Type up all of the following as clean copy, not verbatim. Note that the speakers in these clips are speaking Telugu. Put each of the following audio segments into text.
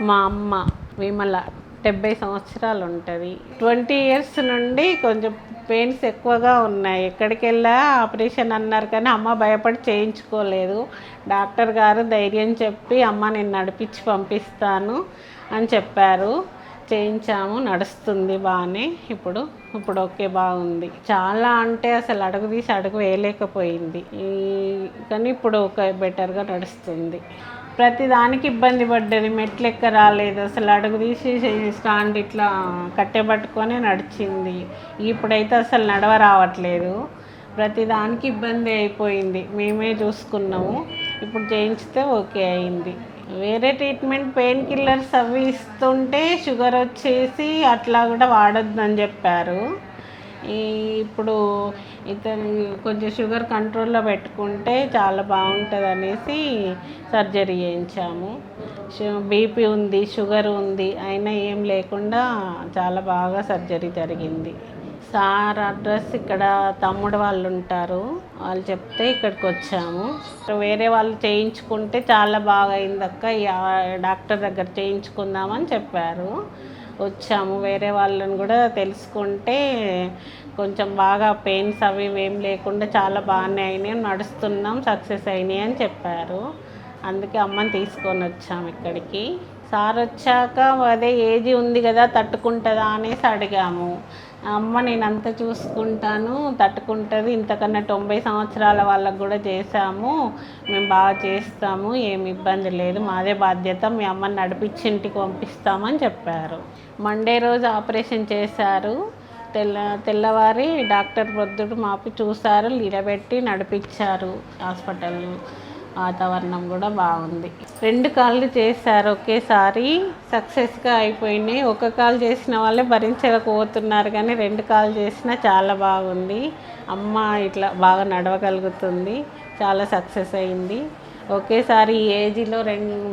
మా అమ్మ విమల 70 సంవత్సరాలు ఉంటుంది. 20 ఇయర్స్ నుండి కొంచెం పెయిన్స్ ఎక్కువగా ఉన్నాయి. ఎక్కడికి వెళ్ళా ఆపరేషన్ అన్నారు కానీ అమ్మ భయపడి చేయించుకోలేదు. డాక్టర్ గారు ధైర్యం చెప్పి అమ్మ నేను నడిపించి పంపిస్తాను అని చెప్పారు. చేయించాము, నడుస్తుంది బాగానే. ఇప్పుడు ఓకే, బాగుంది. చాలా అంటే అసలు అడుగు తీసి అడుగు వేయలేకపోయింది, కానీ ఇప్పుడు ఒక బెటర్గా నడుస్తుంది. ప్రతి దానికి ఇబ్బంది పడ్డది, మెట్లు ఎక్క రాలేదు, అసలు అడుగు తీసి స్టాండ్ ఇట్లా కట్టెబట్టుకొని నడిచింది. ఇప్పుడైతే అసలు నడవ రావట్లేదు, ప్రతి దానికి ఇబ్బంది అయిపోయింది. మేమే చూసుకున్నాము, ఇప్పుడు చేయించితే ఓకే అయింది. వేరే ట్రీట్మెంట్ పెయిన్ కిల్లర్స్ అవి ఇస్తుంటే షుగర్ వచ్చేసి అట్లా కూడా వాడొద్దని చెప్పారు. ఇప్పుడు ఇతను కొంచెం షుగర్ కంట్రోల్లో పెట్టుకుంటే చాలా బాగుంటుంది అనేసి సర్జరీ చేయించాము. బీపీ ఉంది, షుగర్ ఉంది, అయినా ఏం లేకుండా చాలా బాగా సర్జరీ జరిగింది. సార్ అడ్రస్ ఇక్కడ తమ్ముడు వాళ్ళు ఉంటారు, వాళ్ళు చెప్తే ఇక్కడికి వచ్చాము. వేరే వాళ్ళు చేయించుకుంటే చాలా బాగా అయిందక్క, డాక్టర్ దగ్గర చేయించుకుందామని చెప్పారు. వచ్చాము. వేరే వాళ్ళని కూడా తెలుసుకుంటే కొంచెం బాగా పెయిన్స్ అవి ఏం లేకుండా చాలా బాగానే అయినాయి, నడుస్తున్నాం, సక్సెస్ అయినాయి అని చెప్పారు. అందుకే అమ్మని తీసుకొని వచ్చాము ఇక్కడికి. సార్ వచ్చాక అదే ఏజ్ ఉంది కదా తట్టుకుంటుందా అనేసి అడిగాము. అమ్మ నేను అంతా చూసుకుంటాను, తట్టుకుంటుంది, ఇంతకన్నా 90 సంవత్సరాల వాళ్ళకు కూడా చేసాము, మేము బాగా చేస్తాము, ఏమి ఇబ్బంది లేదు, మాదే బాధ్యత, మీ అమ్మని నడిపించి ఇంటికి పంపిస్తామని చెప్పారు. మండే రోజు ఆపరేషన్ చేశారు. తెల్లవారి డాక్టర్ ప్రొద్దుడు మాపి చూశారు, నిలబెట్టి నడిపించారు. హాస్పిటల్ వాతావరణం కూడా బాగుంది. 2 కాళ్ళు చేశారు ఒకేసారి, సక్సెస్గా అయిపోయినాయి. ఒక కాలు చేసిన వాళ్ళే భరించకపోతున్నారు, కానీ 2 కాళ్ళు చేసినా చాలా బాగుంది. అమ్మ ఇట్లా బాగా నడవగలుగుతుంది, చాలా సక్సెస్ అయింది. ఒకేసారి ఈ ఏజ్లో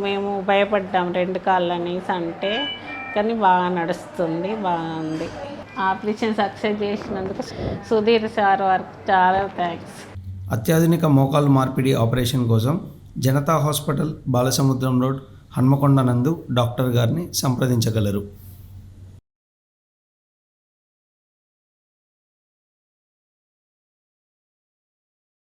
మేము భయపడ్డాం 2 కాళ్ళు అనేసి అంటే, కానీ బాగా నడుస్తుంది, బాగుంది. ఆపరేషన్ సక్సెస్ చేసినందుకు సుధీర్ సార్ వారికి చాలా థ్యాంక్స్. అత్యాధునిక మోకాలు మార్పిడి ఆపరేషన్ కోసం జనతా హాస్పిటల్, బాలసముద్రం రోడ్, హన్మకొండ నందు డాక్టర్ గారిని సంప్రదించగలరు.